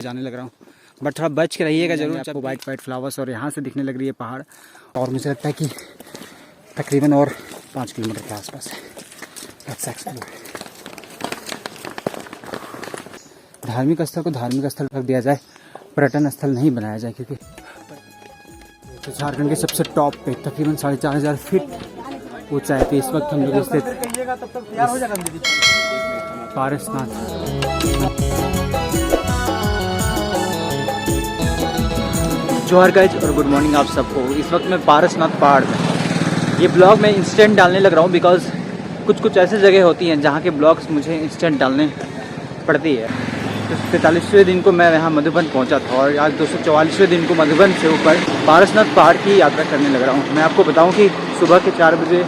जाने लग रहा हूँ, बट थोड़ा बच के रहिएगा जरूर। आपको वाइट वाइट फ्लावर्स और यहाँ से दिखने लग रही है पहाड़, और मुझे लगता है कि तकरीबन और 5 किलोमीटर के आसपास है। धार्मिक स्थल को धार्मिक स्थल रख दिया जाए, पर्यटन स्थल नहीं बनाया जाए, क्योंकि तो झारखंड के सबसे टॉप पे तकरीबन 4500 फीट ऊंचाई पे इस वक्त हम लोग स्थित पारसनाथ। जोहार गाइज और गुड मॉर्निंग आप सबको। इस वक्त मैं पारसनाथ पहाड़ में, ये ब्लॉग मैं इंस्टेंट डालने लग रहा हूँ बिकॉज कुछ ऐसी जगह होती हैं जहाँ के ब्लॉग्स मुझे इंस्टेंट डालने पड़ती है। तो 43वें दिन को मैं यहाँ मधुबन पहुँचा था और आज 244वें दिन को मधुबन से ऊपर पारसनाथ पहाड़ की यात्रा करने लग रहा हूँ। मैं आपको बताऊँ कि सुबह के 4 बजे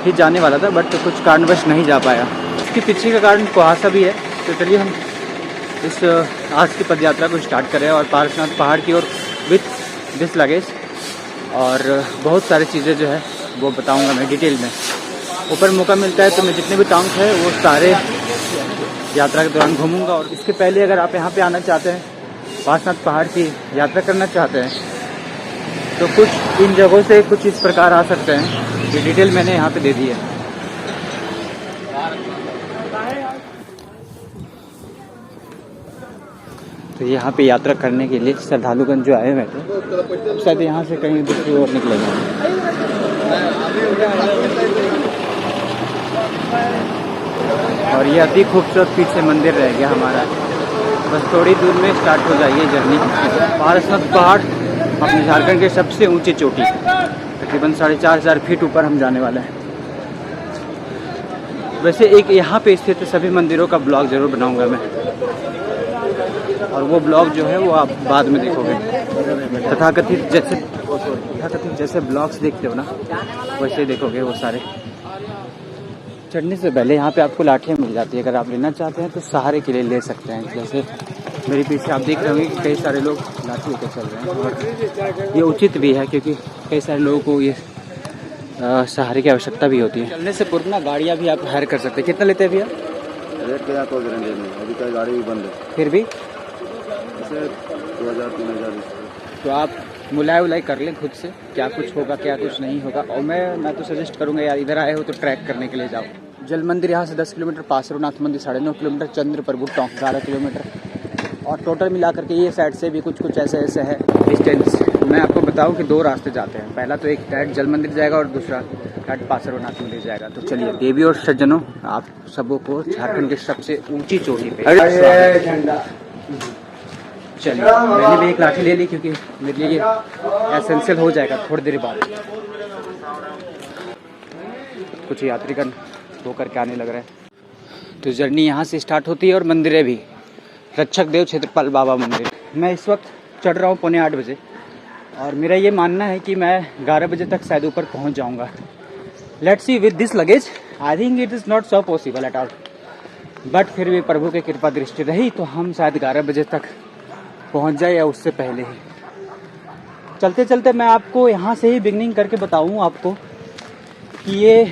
ही जाने वाला था, बट कुछ कारणवश नहीं जा पाया। इसके पीछे का कारण कुहासा भी है। तो चलिए हम इस आज की पद यात्रा को स्टार्ट करें और पारसनाथ पहाड़ की ओर विथ दिस लगेज और बहुत सारी चीज़ें जो है वो बताऊंगा मैं डिटेल में। ऊपर मौका मिलता है तो मैं जितने भी टाउन है वो सारे यात्रा के दौरान घूमूंगा। और इसके पहले अगर आप यहाँ पे आना चाहते हैं, पारसनाथ पहाड़ की यात्रा करना चाहते हैं, तो कुछ इन जगहों से कुछ इस प्रकार आ सकते हैं। ये डिटेल मैंने यहाँ पे दे दी है। तो यहाँ पे यात्रा करने के लिए श्रद्धालुगण जो आए हुए थे शायद यहाँ से कहीं दूसरी ओर निकलेंगे। और ये अति खूबसूरत पीछे मंदिर रह गया हमारा। बस थोड़ी दूर में स्टार्ट हो जाइए जर्नी। पारसनाथ पहाड़ अपने झारखंड के सबसे ऊंची चोटी, तकरीबन 4500 फीट ऊपर हम जाने वाले हैं। वैसे एक यहाँ पे स्थित सभी मंदिरों का ब्लॉग जरूर बनाऊंगा मैं, और वो ब्लॉग जो है वो आप बाद में देखोगे। तथाकथित जैसे ब्लॉग्स देखते हो ना, वैसे देखोगे वो सारे। चढ़ने से पहले यहाँ पे आपको लाठियाँ मिल जाती है, अगर आप लेना चाहते हैं तो सहारे के लिए ले सकते हैं। जैसे मेरे पीछे आप देख रहे होंगे कि कई सारे लोग लाठी लेकर चल रहे हैं, और ये उचित भी है क्योंकि कई सारे लोगों को ये सहारे की आवश्यकता भी होती है। चलने से पूर्व ना गाड़ियाँ भी आप हायर कर सकते हैं। कितना लेते हैं भैया? रेट क्या तो अभी तक गाड़ी भी बंद है, फिर भी 2000-3000। तो आप मुलाय उलाई कर लें खुद से, क्या कुछ होगा क्या कुछ नहीं होगा। और मैं तो सजेस्ट करूंगा यार, इधर आए हो तो ट्रैक करने के लिए जाओ। जल मंदिर यहाँ से 10 किलोमीटर, पासरुनाथ मंदिर 9.5 किलोमीटर, चंद्र प्रभु टोंक 11 किलोमीटर, और टोटल मिलाकर के ये साइड से भी कुछ ऐसे है डिस्टेंस। मैं आपको बताऊं कि 2 रास्ते जाते हैं। पहला तो एक डायरेक्ट जल मंदिर जाएगा और दूसरा डायरेक्ट पासरुनाथ मंदिर जाएगा। तो चलिए देवी और सज्जनों, आप सबों को झारखंड के सबसे ऊँची चोटी पे चलिए। मैंने भी एक लाठी ले ली क्योंकि मेरे लिए ये एसेंशियल हो जाएगा थोड़ी देर बाद। कुछ यात्रीगण होकर के आने लग रहे हैं। तो जर्नी यहाँ से स्टार्ट होती है और मंदिरें भी। रक्षक देव क्षेत्रपाल बाबा मंदिर। मैं इस वक्त चढ़ रहा हूँ 8:45 बजे, और मेरा ये मानना है कि मैं 11 बजे तक शायद ऊपर पहुँच जाऊँगा। Let's see with this luggage, I think it is not so possible at all, but फिर भी प्रभु की कृपा दृष्टि रही तो हम शायद 11 बजे तक पहुंच जाए या उससे पहले ही। चलते चलते मैं आपको यहाँ से ही बिगनिंग करके बताऊँ आपको कि ये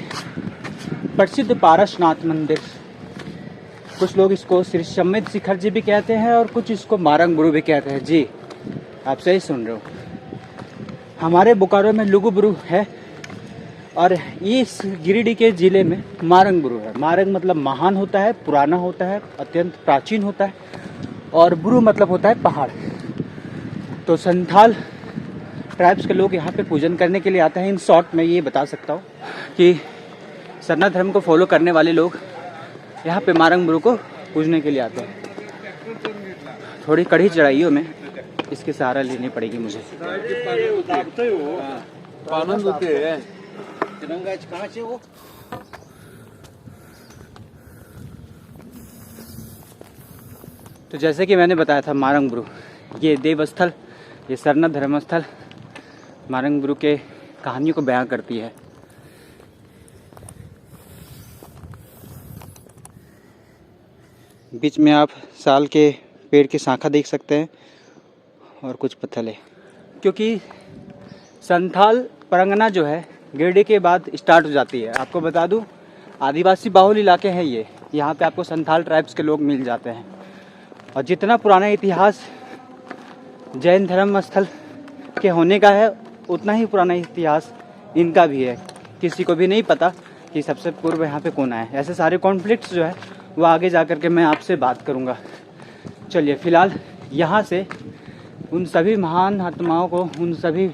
प्रसिद्ध पारसनाथ मंदिर, कुछ लोग इसको श्री सम्मेद शिखर जी भी कहते हैं और कुछ इसको मारंग बुरु भी कहते हैं। जी आप सही सुन रहे हो, हमारे बोकारो में लुगु बुरु है और ये इस गिरिडीह के जिले में मारंग बुरु है। मारंग मतलब महान होता है, पुराना होता है, अत्यंत प्राचीन होता है, और बुरु मतलब होता है पहाड़। तो संथाल ट्राइब्स के लोग यहाँ पे पूजन करने के लिए आते हैं। इन शॉर्ट मैं ये बता सकता हूँ कि सरना धर्म को फॉलो करने वाले लोग यहाँ पे मारंग बुरु को पूजने के लिए आते हैं। थोड़ी कड़ी चढ़ाइयों में इसके सहारा लेनी पड़ेगी मुझे। तो जैसे कि मैंने बताया था, मारंग बुरु ये देवस्थल, ये सरना धर्मस्थल मारंग बुरु के कहानियों को बयां करती है। बीच में आप साल के पेड़ की शाखा देख सकते हैं और कुछ पत्थर, क्योंकि संथाल परगना जो है गिरिडीह के बाद स्टार्ट हो जाती है। आपको बता दूं, आदिवासी बाहुल इलाके हैं ये। यहाँ पे आपको संथाल ट्राइब्स के लोग मिल जाते हैं, और जितना पुराना इतिहास जैन धर्म स्थल के होने का है, उतना ही पुराना इतिहास इनका भी है। किसी को भी नहीं पता कि सबसे पूर्व यहाँ पे कौन आया है। ऐसे सारे कॉन्फ्लिक्ट्स जो है वो आगे जा कर के मैं आपसे बात करूँगा। चलिए फ़िलहाल यहाँ से उन सभी महान आत्माओं को, उन सभी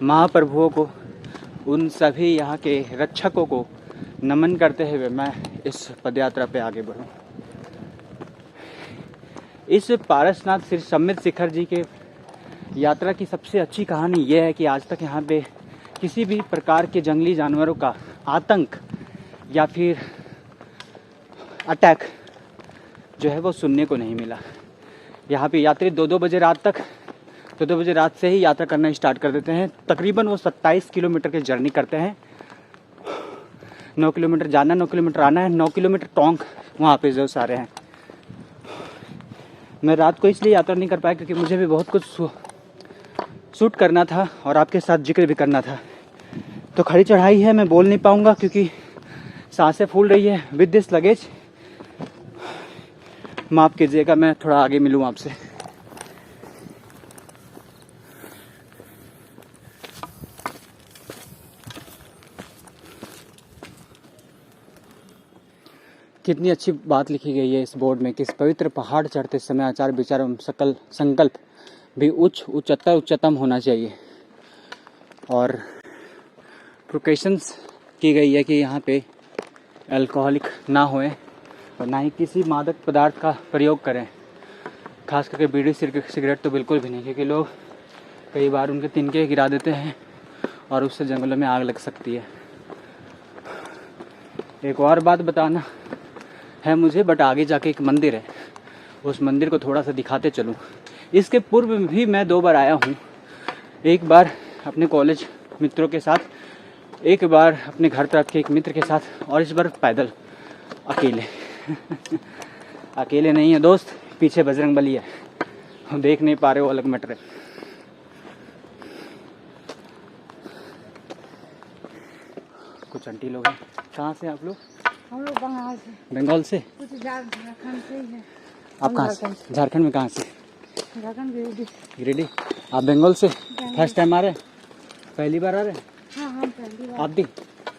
महाप्रभुओं को, उन सभी यहाँ के रक्षकों को नमन करते हुए मैं इस पदयात्रा पे आगे बढ़ूँ। इस पारसनाथ श्री सम्मित शिखर जी के यात्रा की सबसे अच्छी कहानी यह है कि आज तक यहाँ पे किसी भी प्रकार के जंगली जानवरों का आतंक या फिर अटैक जो है वो सुनने को नहीं मिला। यहाँ पे यात्री 2-2 बजे रात तक, 2-2 बजे रात से ही यात्रा करना स्टार्ट कर देते हैं। तकरीबन वो 27 किलोमीटर की जर्नी करते हैं। 9 किलोमीटर जाना, 9 किलोमीटर आना है, 9 किलोमीटर टोंक वहाँ पे जो सारे हैं। मैं रात को इसलिए यात्रा नहीं कर पाया क्योंकि मुझे भी बहुत कुछ शूट करना था और आपके साथ जिक्र भी करना था। तो खड़ी चढ़ाई है, मैं बोल नहीं पाऊँगा क्योंकि सांसें फूल रही है विद दिस लगेज। माफ़ कीजिएगा, मैं थोड़ा आगे मिलूँ आपसे। कितनी अच्छी बात लिखी गई है इस बोर्ड में कि इस पवित्र पहाड़ चढ़ते समय आचार विचार एवं सकल संकल्प भी उच्चतम होना चाहिए। और प्रोकेशंस की गई है कि यहाँ पे अल्कोहलिक ना होए और ना ही किसी मादक पदार्थ का प्रयोग करें। खास करके बीड़ी सिगरेट तो बिल्कुल भी नहीं, क्योंकि लोग कई बार उनके तिनके गिरा देते हैं और उससे जंगलों में आग लग सकती है। एक और बात बताना है मुझे, बट आगे जाके एक मंदिर है, उस मंदिर को थोड़ा सा दिखाते चलूँ। इसके पूर्व में भी मैं 2 बार आया हूँ। एक बार अपने कॉलेज मित्रों के साथ, एक बार अपने घर तरफ के एक मित्र के साथ, और इस बार पैदल अकेले। अकेले नहीं है दोस्त, पीछे बजरंगबली है, हम देख नहीं पा रहे हो, अलग मैटर है। कुछ आंटी लोग हैं। कहाँ से आप लोग? हम लोग बंगाल से। बंगाल से? कुछ झारखंड से ही है। आप कहाँ से? झारखंड में कहाँ से? झारखंड गिरिडीह। गिरिडीह। आप बंगाल से फर्स्ट टाइम आ रहे हैं? पहली बार आ रहे हैं? हाँ, हम पहली बार। आप भी?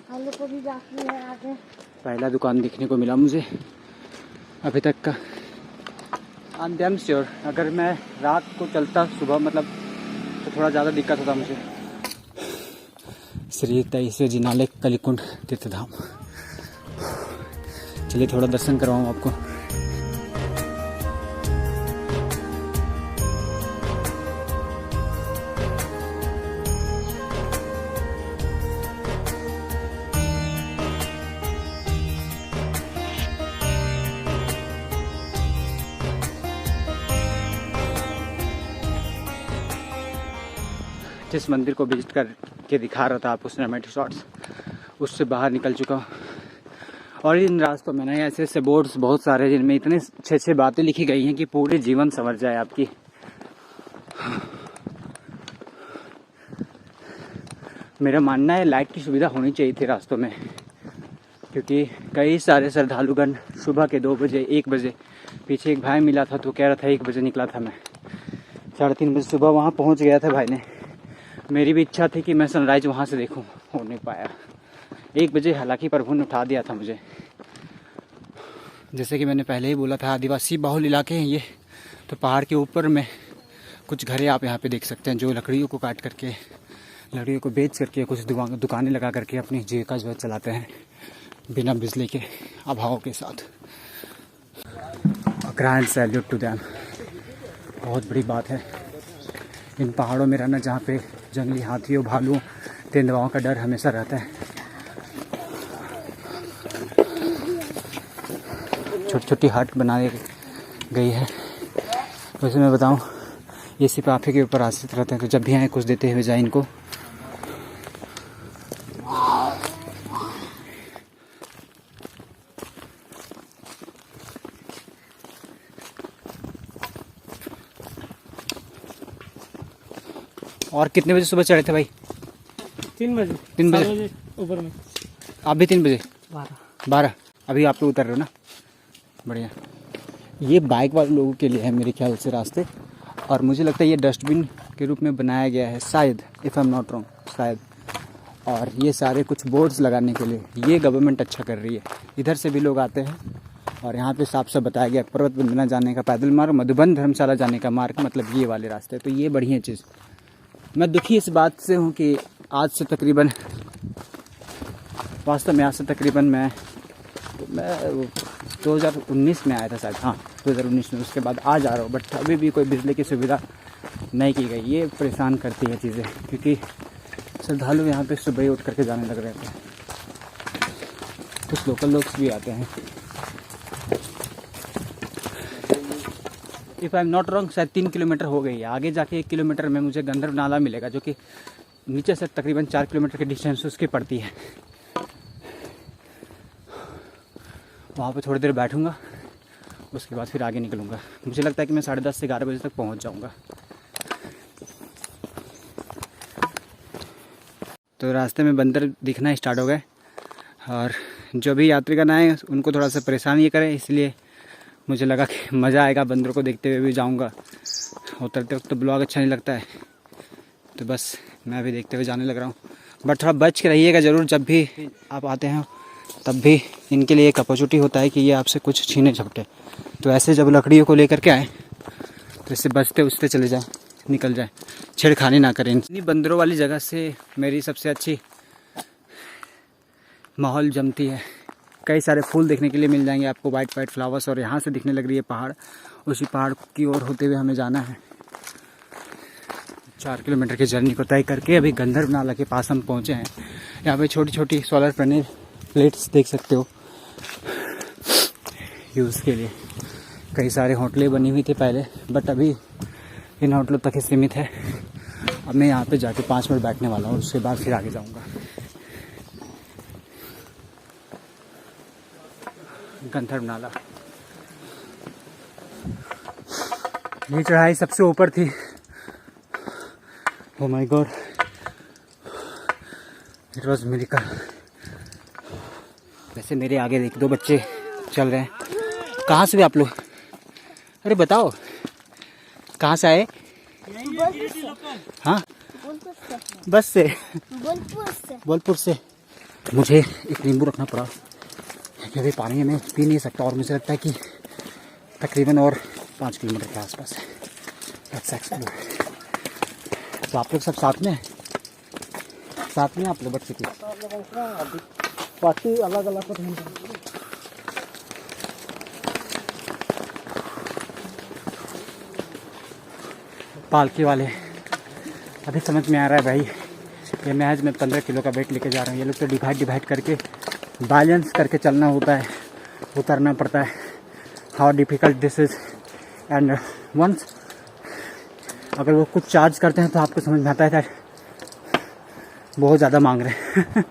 हम लोग को भी बाकी है आगे। पहला दुकान देखने को मिला मुझे अभी तक का। आई एम डैम श्योर अगर मैं रात को चलता सुबह मतलब तो थोड़ा ज़्यादा दिक्कत होता मुझे। श्री तैसे जिनालय कलिकुंड तीर्थधाम। चलिए थोड़ा दर्शन करवाऊँ आपको। जिस मंदिर को विजिट करके दिखा रहा था आप उस सिनेमैटिक शॉट्स, उससे बाहर निकल चुका हूँ। और इन रास्तों में ना ऐसे ऐसे बोर्ड्स बहुत सारे जिनमें इतने अच्छे बातें लिखी गई हैं कि पूरे जीवन संवर जाए आपकी। मेरा मानना है लाइट की सुविधा होनी चाहिए थी रास्तों में, क्योंकि कई सारे श्रद्धालुगण सुबह के 2 बजे 1 बजे, पीछे एक भाई मिला था तो कह रहा था 1 बजे निकला था, मैं 3:30 बजे सुबह वहाँ पहुँच गया था भाई ने। मेरी भी इच्छा थी कि मैं सनराइज वहाँ से देखूँ, हो नहीं पाया। 1 बजे हालांकि प्रभु ने उठा दिया था मुझे। जैसे कि मैंने पहले ही बोला था, आदिवासी बाहुल इलाके हैं ये, तो पहाड़ के ऊपर में कुछ घरें आप यहाँ पे देख सकते हैं जो लकड़ियों को काट करके, लकड़ियों को बेच करके कुछ दुकानें लगा करके अपनी जीविका जो है चलाते हैं बिना बिजली के अभाव के साथ। Grand salute to them. बहुत बड़ी बात है इन पहाड़ों में रहना, जहाँ पे जंगली हाथियों, भालुओं, तेंदुआओं का डर हमेशा रहता है। छोटी छोटी हट बनाई गई है। वैसे मैं बताऊँ, ये सिर्फ आप ही के ऊपर आश्रित रहते हैं, तो जब भी आए कुछ देते हुए जाए इनको। और कितने बजे सुबह चढ़े थे भाई? 3 बजे। 3 बजे ऊपर में। आप भी 3 बजे? 12। अभी आप लोग उतर रहे हो ना, बढ़िया। ये बाइक वाले लोगों के लिए है मेरे ख्याल से रास्ते, और मुझे लगता है ये डस्टबिन के रूप में बनाया गया है शायद, if I am not wrong, शायद। और ये सारे कुछ बोर्ड्स लगाने के लिए ये गवर्नमेंट अच्छा कर रही है। इधर से भी लोग आते हैं और यहाँ पे साफ साफ बताया गया पर्वत वंदना जाने का पैदल मार्ग, मधुबन धर्मशाला जाने का मार्ग, मतलब ये वाले रास्ते। तो ये बढ़िया चीज़। मैं दुखी इस बात से हूँ कि आज से तकरीबन, वास्तव में आज से तकरीबन मैं 2019 में आया था शायद, हाँ 2019 में, उसके बाद आ जा रहा हूँ। बट अभी भी कोई बिजली की सुविधा नहीं की गई। ये परेशान करती है चीज़ें, क्योंकि श्रद्धालु यहाँ पे सुबह ही उठ करके जाने लग रहे थे। कुछ लोकल लोग भी आते हैं। If I am not wrong शायद 3 किलोमीटर हो गई है। आगे जाके 1 किलोमीटर में मुझे गंधर्व नाला मिलेगा, जो कि नीचे से तकरीबन 4 किलोमीटर की डिस्टेंस उसकी पड़ती है। वहाँ पे थोड़ी देर बैठूँगा, उसके बाद फिर आगे निकलूँगा। मुझे लगता है कि मैं 10:30 से 11 बजे तक पहुँच जाऊँगा। तो रास्ते में बंदर दिखना स्टार्ट हो गए, और जो भी यात्रीगण आए उनको थोड़ा सा परेशान ये करें, इसलिए मुझे लगा कि मज़ा आएगा बंदरों को देखते हुए भी जाऊँगा। उतरते वक्त तो ब्लॉग अच्छा नहीं लगता है, तो बस मैं अभी देखते हुए जाने लग रहा हूँ। बट थोड़ा बच के रहिएगा ज़रूर, जब भी आप आते हैं तब भी इनके लिए एक अपॉर्चुनिटी होता है कि ये आपसे कुछ छीने झपटे। तो ऐसे जब लकड़ियों को लेकर के आए तो इससे बचते उछते चले जाएँ, निकल जाए, छेड़खानी ना करें। इतनी बंदरों वाली जगह से मेरी सबसे अच्छी माहौल जमती है। कई सारे फूल देखने के लिए मिल जाएंगे आपको, वाइट वाइट फ्लावर्स। और यहाँ से दिखने लग रही है पहाड़, उसी पहाड़ की ओर होते हुए हमें जाना है। 4 किलोमीटर की जर्नी को तय करके अभी गंधर्व नाला के पास हम पहुँचे हैं। यहाँ पे छोटी छोटी सोलर पैनल प्लेट्स देख सकते हो यूज़ के लिए। कई सारे होटलें बनी हुई थी पहले, बट अभी इन होटलों तक ही सीमित है। अब मैं यहाँ पे जाके 5 मिनट बैठने वाला हूँ, उसके बाद फिर आगे जाऊँगा। गंधर्व नाला, ये चढ़ाई सबसे ऊपर थी। Oh my God, it was miracle. वैसे मेरे आगे देख 2 बच्चे चल रहे हैं। कहाँ से भी आप लोग? अरे बताओ कहाँ से आए? हाँ बस से, बोलपुर से। मुझे एक नींबू रखना पड़ा क्योंकि अभी पानी में पी नहीं सकता, और मुझे लगता है कि तकरीबन और 5 किलोमीटर के आसपास है। तो आप लोग सब साथ में आप लोग बच्चे की पार्टी अलग अलग पालकी वाले। अभी समझ में आ रहा है भाई, ये महज मैं 15 किलो का वेट लेके जा रहा हूँ। ये लोग तो डिवाइड करके बैलेंस करके चलना होता है, उतरना पड़ता है। How difficult this is. And once अगर वो कुछ चार्ज करते हैं तो आपको समझ में आता है कि बहुत ज़्यादा मांग रहे हैं।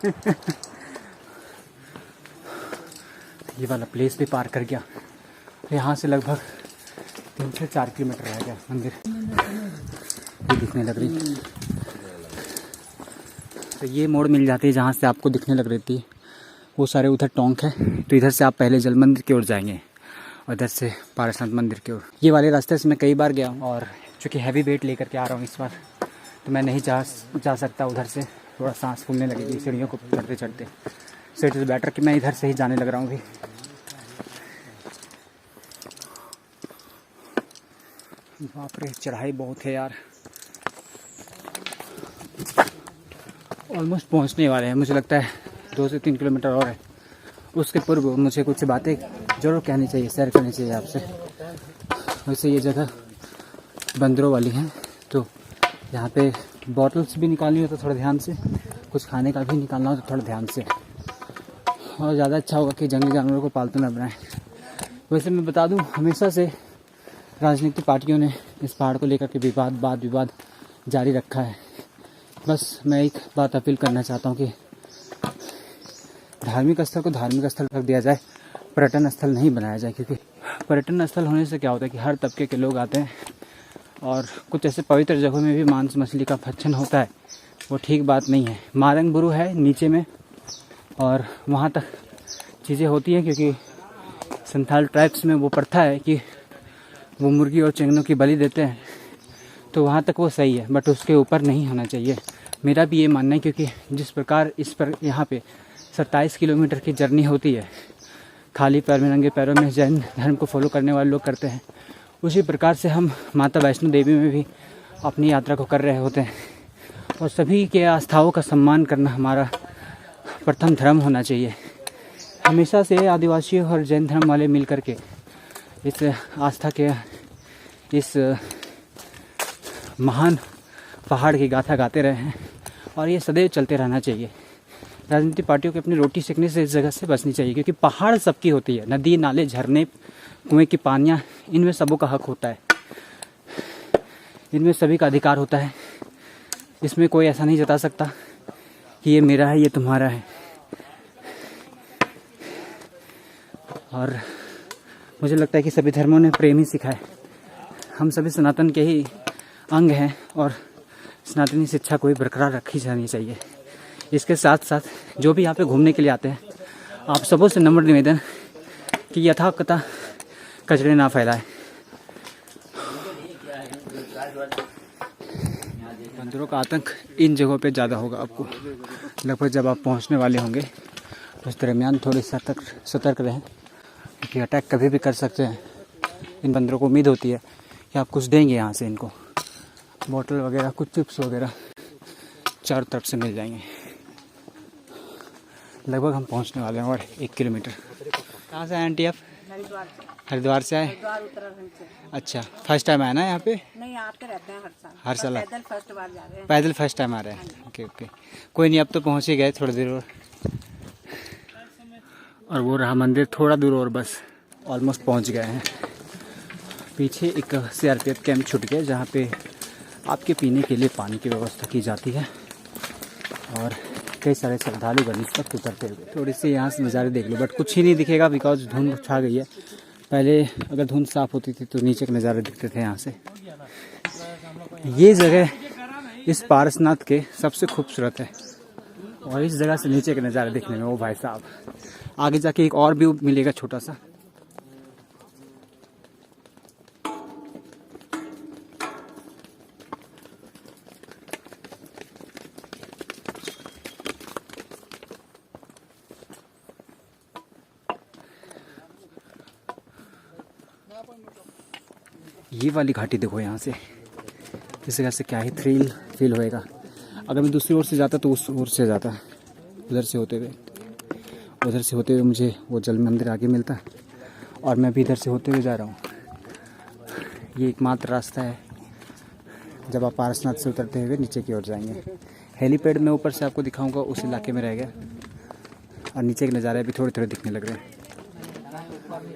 ये वाला प्लेस भी पार कर गया। यहाँ से लगभग 3 से 4 किलोमीटर रह गया मंदिर, ये दिखने लग रही। तो ये मोड़ मिल जाती है जहाँ से आपको दिखने लग रही थी वो सारे उधर टोंक है। तो इधर से आप पहले जल मंदिर की ओर जाएंगे और इधर से पारसनाथ मंदिर की ओर। ये वाले रास्ते से मैं कई बार गया हूँ, और चूँकि हैवी वेट लेकर के आ रहा हूँ इस बार, तो मैं नहीं जा सकता उधर से। थोड़ा सांस फूलने लगेगी सीढ़ियों को चढ़ते चढ़ते। सो इट इज़ बेटर कि मैं इधर से ही जाने लग रहा हूँ अभी। बाप रे, चढ़ाई बहुत है यार। ऑलमोस्ट पहुँचने वाले हैं, मुझे लगता है 2 से 3 किलोमीटर और है। उसके पूर्व मुझे कुछ बातें ज़रूर कहनी चाहिए, शेयर करनी चाहिए आपसे। वैसे ये जगह बंदरों वाली है, तो यहाँ पे बॉटल्स भी निकालनी हो तो थोड़ा ध्यान से, कुछ खाने का भी निकालना हो तो थोड़ा ध्यान से। और ज़्यादा अच्छा होगा कि जंगली जानवरों को पालतू न बनाएं। वैसे मैं बता दूं, हमेशा से राजनीतिक पार्टियों ने इस पहाड़ को लेकर के वाद विवाद जारी रखा है। बस मैं एक बात अपील करना चाहता हूँ कि धार्मिक स्थल को धार्मिक स्थल रख दिया जाए, पर्यटन स्थल नहीं बनाया जाए। क्योंकि पर्यटन स्थल होने से क्या होता है कि हर तबके के लोग आते हैं, और कुछ ऐसे पवित्र जगहों में भी मांस मछली का भक्षण होता है, वो ठीक बात नहीं है। मारंग बुरु है नीचे में, और वहाँ तक चीज़ें होती हैं क्योंकि संथाल ट्राइब्स में वो प्रथा है कि वो मुर्गी और चिंगनों की बलि देते हैं तो वहाँ तक वो सही है, बट उसके ऊपर नहीं होना चाहिए। मेरा भी ये मानना है, क्योंकि जिस प्रकार इस पर यहाँ पे 27 किलोमीटर की जर्नी होती है, खाली पैर में नंगे पैरों में जैन धर्म को फॉलो करने वाले लोग करते हैं, उसी प्रकार से हम माता वैष्णो देवी में भी अपनी यात्रा को कर रहे होते हैं। और सभी के आस्थाओं का सम्मान करना हमारा प्रथम धर्म होना चाहिए। हमेशा से आदिवासी और जैन धर्म वाले मिल कर के इस आस्था के इस महान पहाड़ की गाथा गाते रहे हैं, और ये सदैव चलते रहना चाहिए। राजनीतिक पार्टियों को अपनी रोटी सेकने से इस जगह से बचनी चाहिए, क्योंकि पहाड़ सबकी होती है। नदी, नाले, झरने, कुएं की पानियाँ, इनमें सबों का हक होता है, इनमें सभी का अधिकार होता है। इसमें कोई ऐसा नहीं जता सकता कि ये मेरा है, ये तुम्हारा है। और मुझे लगता है कि सभी धर्मों ने प्रेम ही सिखाए। हम सभी सनातन के ही अंग हैं, और सनातनी शिक्षा को भी बरकरार रखी जानी चाहिए। इसके साथ साथ जो भी यहाँ पे घूमने के लिए आते हैं, आप सबों से नम्र निवेदन कि यथाकथा कचरे ना फैलाएं। बंदरों का आतंक इन जगहों पे ज़्यादा होगा आपको। लगभग जब आप पहुँचने वाले होंगे उस दरमियान थोड़ी सतर्क रहें, क्योंकि अटैक कभी भी कर सकते हैं। इन बंदरों को उम्मीद होती है कि आप कुछ देंगे यहाँ से, इनको बोतल वगैरह, कुछ चिप्स वगैरह चारों तरफ से मिल जाएंगे। लगभग हम पहुँचने वाले हैं और 1 किलोमीटर। कहाँ से आए आंटी आप? हरिद्वार से आए? उत्तराखंड से। अच्छा, फर्स्ट टाइम आए ना यहाँ पे? नहीं, आते रहते हैं हर साल पैदल फर्स्ट बार जा रहे हैं। पैदल फर्स्ट टाइम आ रहे हैं। ओके ओके, कोई नहीं, अब तो पहुँच ही गए, थोड़ी देर और वो रहा मंदिर, थोड़ा दूर और बस ऑलमोस्ट पहुँच गए हैं। पीछे एक CRPF कैंप छूट गया, जहाँ पे आपके पीने के लिए पानी की व्यवस्था की जाती है, और कई सारे श्रद्धालु गण इस वक्त उतरते हुए। थोड़ी सी यहाँ से नज़ारे देख लो, बट कुछ ही नहीं दिखेगा बिकॉज धुंध छा गई है। पहले अगर धुंध साफ होती थी तो नीचे के नज़ारे दिखते थे यहाँ से। ये जगह इस पारसनाथ के सबसे खूबसूरत है, और इस जगह से नीचे के नज़ारे देखने में, वो भाई साहब, आगे जाके एक और व्यू मिलेगा छोटा सा। ये वाली घाटी देखो यहाँ से, इस जगह से क्या ही थ्रिल फील होएगा। अगर मैं दूसरी ओर से जाता तो उस ओर से जाता, उधर से होते हुए मुझे वो जल मंदिर आगे मिलता, और मैं भी इधर से होते हुए जा रहा हूँ। ये एकमात्र रास्ता है जब आप पारसनाथ से उतरते हुए नीचे की ओर जाएंगे। हेलीपैड में ऊपर से आपको दिखाऊंगा, उस इलाके में रह गया, और नीचे के नज़ारे भी थोड़े थोड़े दिखने लग रहे हैं।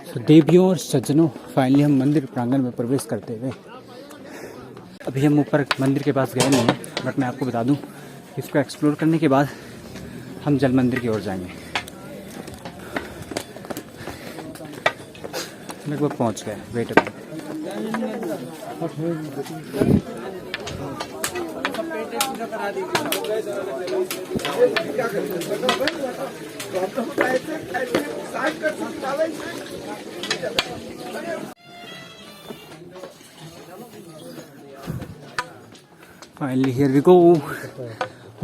तो देवियों और सज्जनों, फाइनली हम मंदिर प्रांगण में प्रवेश करते हुए, अभी हम ऊपर मंदिर के पास गए नहीं हैं, बट मैं आपको बता दूं, इसको एक्सप्लोर करने के बाद हम जल मंदिर की ओर जाएंगे। लगभग पहुंच गए, wait up. Finally here we go,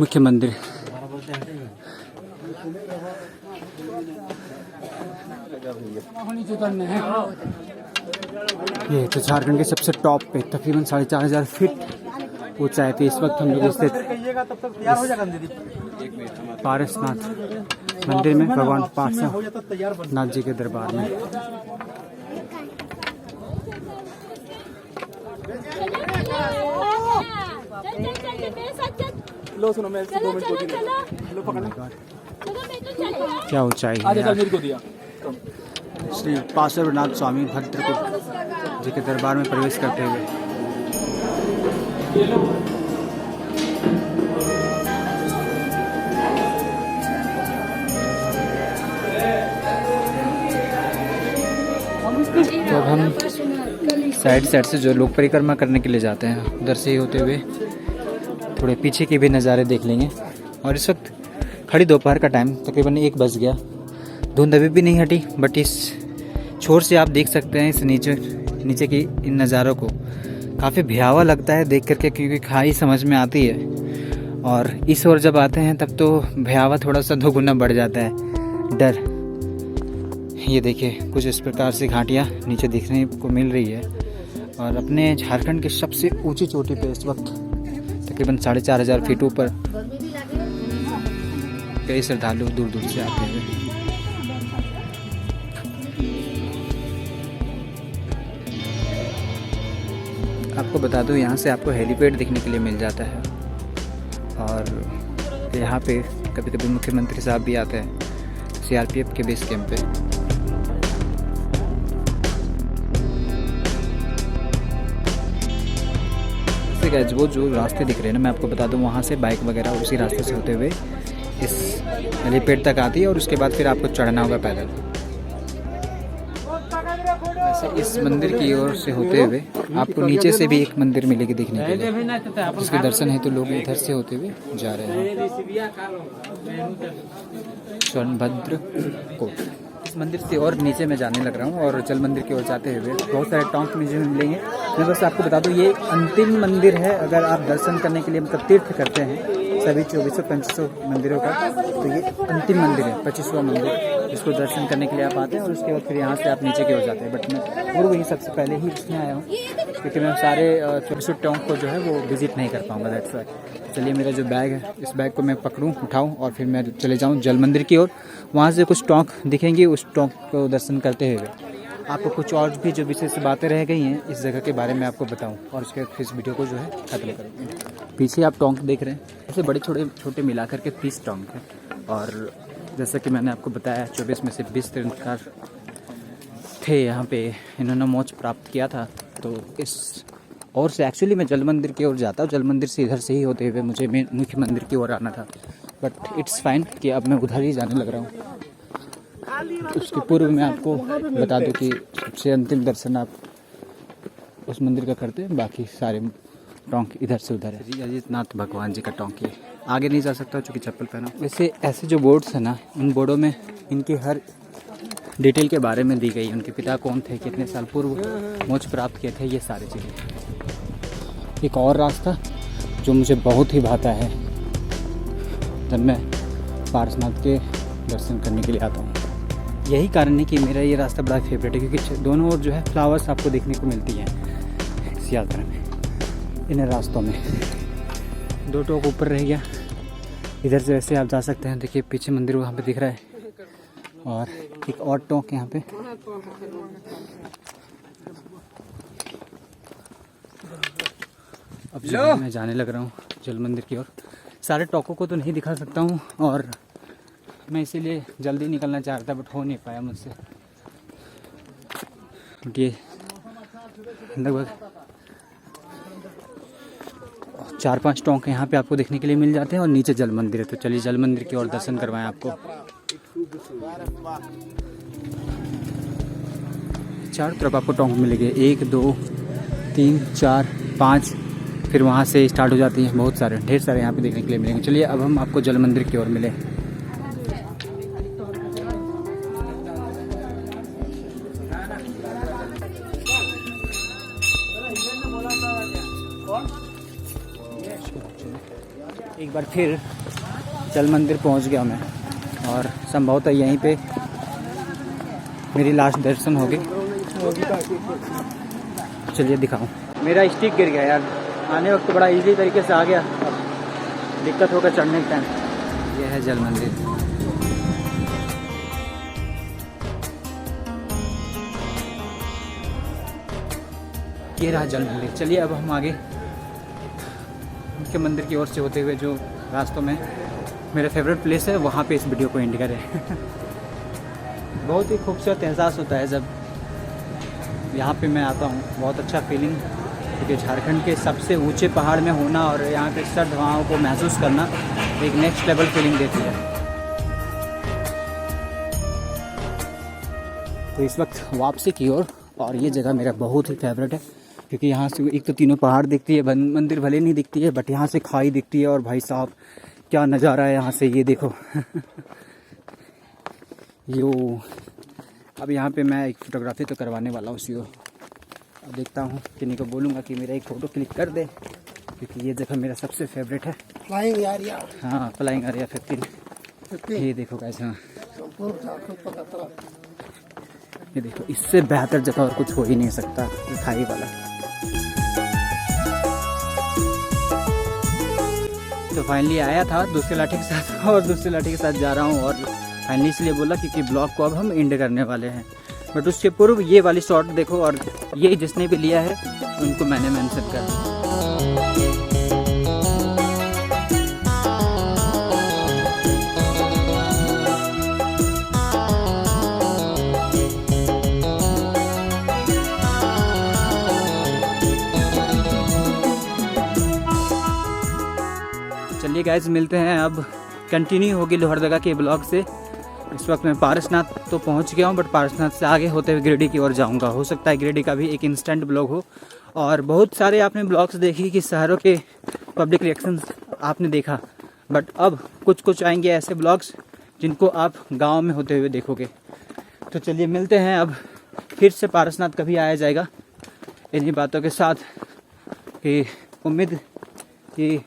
मुख्य मंदिर। ये तो झारखंड के सबसे टॉप पे तकरीबन 4500 फीट ऊंचाई पे इस वक्त हम लोग स्थित पारसनाथ मंदिर में, भगवान पारसनाथ जी के दरबार में। लो सुनो, मैं 2 मिनट को लो, पकड़ना। क्या ऊंचाई है। श्री पार्श्वनाथ स्वामी भद्रकुट जी के दरबार में प्रवेश करते हुए तो अब हम साइड से जो लोग परिक्रमा करने के लिए जाते हैं, उधर से ही होते हुए थोड़े पीछे के भी नज़ारे देख लेंगे। और इस वक्त खड़ी दोपहर का टाइम, तकरीबन 1 बज गया। धुंध अभी भी नहीं हटी, बट इस छोर से आप देख सकते हैं इस नीचे की इन नज़ारों को। काफ़ी भयावह लगता है देख करके, क्योंकि खाई समझ में आती है और इस ओर जब आते हैं तब तो भयावह थोड़ा सा दोगुना बढ़ जाता है डर। ये देखिए कुछ इस प्रकार से घाटियाँ नीचे दिखने को मिल रही है और अपने झारखंड के सबसे ऊंची चोटी पे इस वक्त तकरीबन 4500 फीट ऊपर कई श्रद्धालु दूर दूर से आते हैं। आपको बता दूं यहाँ से आपको हेलीपैड देखने के लिए मिल जाता है और यहाँ पे कभी कभी मुख्यमंत्री साहब भी आते हैं सीआरपीएफ के बेस कैंप पे। गाइस वो जो रास्ते दिख रहे हैं ना, मैं आपको बता दूं वहाँ से बाइक वगैरह उसी रास्ते से होते हुए इस हेलीपैड तक आती है और उसके बाद फिर आपको चढ़ना होगा पैदल। वैसे इस मंदिर की ओर से होते हुए आपको नीचे से भी एक मंदिर मिलेगी देखने के लिए, जिसके दर्शन है तो लोग इधर से होते हुए जा रहे हैं। सोनभद्र कोट इस मंदिर से और नीचे मैं जाने लग रहा हूँ और जल मंदिर की ओर जाते हुए बहुत सारे टोंक मुझे मिलेंगे। मैं बस आपको बता दूँ ये अंतिम मंदिर है अगर आप दर्शन करने के लिए मतलब तीर्थ करते हैं सभी 2400-2500 मंदिरों का, तो ये अंतिम मंदिर है 25वां मंदिर जिसको दर्शन करने के लिए आप आते हैं और उसके बाद फिर यहाँ से आप नीचे की ओर जाते हैं। बट मैं पूर्व ही सबसे पहले ही इसमें आया हूँ क्योंकि मैं सारे 24 टोंक को जो है वो विजिट नहीं कर पाऊँगा, दैट्स व्हाई। चलिए मेरा जो बैग है इस बैग को मैं पकड़ूँ उठाऊँ और फिर मैं चले जाऊँ जल मंदिर की ओर। वहाँ से कुछ टोंक दिखेंगे, उस टोंक को दर्शन करते हुए आपको कुछ और भी जो विशेष बातें रह गई हैं इस जगह के बारे में आपको बताऊं और उसके बाद फिर इस वीडियो को जो है ख़त्म करेंगे। पीछे आप टोंक देख रहे हैं, ऐसे बड़े छोटे मिला करके 30 टोंक हैं और जैसा कि मैंने आपको बताया 24 में से 20 तीर्थंकर थे यहाँ पे, इन्होंने मोक्ष प्राप्त किया था। तो इस और से एक्चुअली मैं जल मंदिर की ओर जाता हूँ, जल मंदिर से इधर से ही होते हुए मुझे मुख्य मंदिर की ओर आना था, बट इट्स फाइन कि अब मैं उधर ही जाने लग रहा हूँ। उसके पूर्व मैं आपको बता दूं कि सबसे अंतिम दर्शन आप उस मंदिर का करते हैं, बाकी सारे टोंक इधर से उधर है। जी अजितनाथ भगवान जी का टोंक है, आगे नहीं जा सकता क्योंकि चप्पल पहना। वैसे ऐसे जो बोर्ड्स हैं ना, इन बोर्डों में इनकी हर डिटेल के बारे में दी गई है, उनके पिता कौन थे, कितने साल पूर्व मोक्ष प्राप्त किए थे, ये सारी चीज़ें। एक और रास्ता जो मुझे बहुत ही भाता है जब मैं पारसनाथ के दर्शन करने के लिए आता हूँ, यही कारण है कि मेरा ये रास्ता बड़ा फेवरेट है क्योंकि दोनों ओर जो है फ्लावर्स आपको देखने को मिलती हैं इस यात्रा में। इन रास्तों में 2 टोक ऊपर रह गया, इधर से वैसे आप जा सकते हैं। देखिए पीछे मंदिर वहाँ पे दिख रहा है और एक और टोक यहाँ पे। अब मैं जाने लग रहा हूँ जल मंदिर की ओर। सारे टोकों को तो नहीं दिखा सकता हूँ और मैं इसीलिए जल्दी निकलना चाह रहा था, बट हो नहीं पाया मुझसे। ये लगभग 4-5 टोंक यहाँ पे आपको देखने के लिए मिल जाते हैं और नीचे जल मंदिर है। तो चलिए जल मंदिर की ओर दर्शन करवाएं आपको। चारों तरफ आपको टोंक मिलेंगे, 1 2 3 4 5, फिर वहाँ से स्टार्ट हो जाती हैं बहुत सारे, ढेर सारे यहाँ पे देखने के लिए मिलेंगे। चलिए अब हम आपको जल मंदिर की ओर मिले। एक बार फिर जल मंदिर पहुंच गया मैं और संभवतः यहीं पे मेरी लास्ट दर्शन होगी। चलिए दिखाऊं। मेरा स्टिक गिर गया यार, आने वक्त तो बड़ा इजी तरीके से आ गया, अब दिक्कत होगा चढ़ने के टाइम। यह है जल मंदिर। ये रहा जल मंदिर। चलिए अब हम आगे मुख्य मंदिर की ओर से होते हुए जो रास्तों में मेरा फेवरेट प्लेस है वहाँ पे इस वीडियो को एंड करें। बहुत ही खूबसूरत एहसास होता है जब यहाँ पे मैं आता हूँ, बहुत अच्छा फीलिंग, क्योंकि झारखंड के सबसे ऊंचे पहाड़ में होना और यहाँ पे सर्द हवाओं को महसूस करना एक नेक्स्ट लेवल फीलिंग देती है। तो इस वक्त वापसी की ओर, और ये जगह मेरा बहुत ही फेवरेट है क्योंकि यहाँ से एक तो तीनों पहाड़ दिखती है, मंदिर भले नहीं दिखती है, बट यहाँ से खाई दिखती है। और भाई साहब क्या नज़ारा है यहाँ से, ये देखो। यो अब यहाँ पे मैं एक फ़ोटोग्राफी तो करवाने वाला हूँ उसी को। और देखता हूँ किन्हीं को बोलूँगा कि मेरा एक फ़ोटो क्लिक कर दे, क्योंकि ये जगह मेरा सबसे फेवरेट है। फ्लाइंग एरिया हाँ, फ्लाइंग एरिया 15। ये देखो कैसे, ये देखो, इससे बेहतर जगह और कुछ हो ही नहीं सकता ये खाई वाला। तो फाइनली आया था दूसरे लाठी के साथ और दूसरे लाठी के साथ जा रहा हूँ, और फाइनली इसलिए बोला क्योंकि ब्लॉग को अब हम एंड करने वाले हैं। बट उसके पूर्व ये वाली शॉट देखो, और ये जिसने भी लिया है उनको मैंने मेंशन कर दिया। चलिए गाइस, मिलते हैं अब। कंटिन्यू होगी लोहरदगा के ब्लॉग से। इस वक्त मैं पारसनाथ तो पहुंच गया हूं, बट पारसनाथ से आगे होते हुए गिरिडीह की ओर जाऊंगा। हो सकता है गिरिडीह का भी एक इंस्टेंट ब्लॉग हो। और बहुत सारे आपने ब्लॉग्स देखी कि शहरों के पब्लिक रिएक्शंस आपने देखा, बट अब कुछ कुछ आएंगे ऐसे ब्लॉग्स जिनको आप गाँव में होते हुए देखोगे। तो चलिए मिलते हैं अब। फिर से पारसनाथ कभी आया जाएगा इन्हीं बातों के साथ, कि उम्मीद कि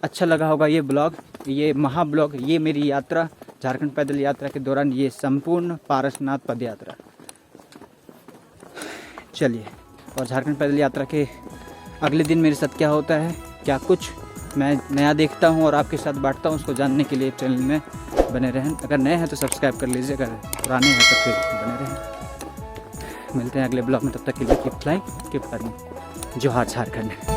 अच्छा लगा होगा ये ब्लॉग, ये महा ब्लॉग, ये मेरी यात्रा, झारखंड पैदल यात्रा के दौरान ये संपूर्ण पारसनाथ पद यात्रा। चलिए, और झारखंड पैदल यात्रा के अगले दिन मेरे साथ क्या होता है, क्या कुछ मैं नया देखता हूँ और आपके साथ बांटता हूँ, उसको जानने के लिए चैनल में बने रहें। अगर नए हैं तो सब्सक्राइब कर लीजिए, अगर पुराने हैं तो फिर बने रहें। मिलते हैं अगले ब्लॉग में, तब तक के लिए कीप फ्लाइंग, कीप लर्निंग। जोहार झारखंड।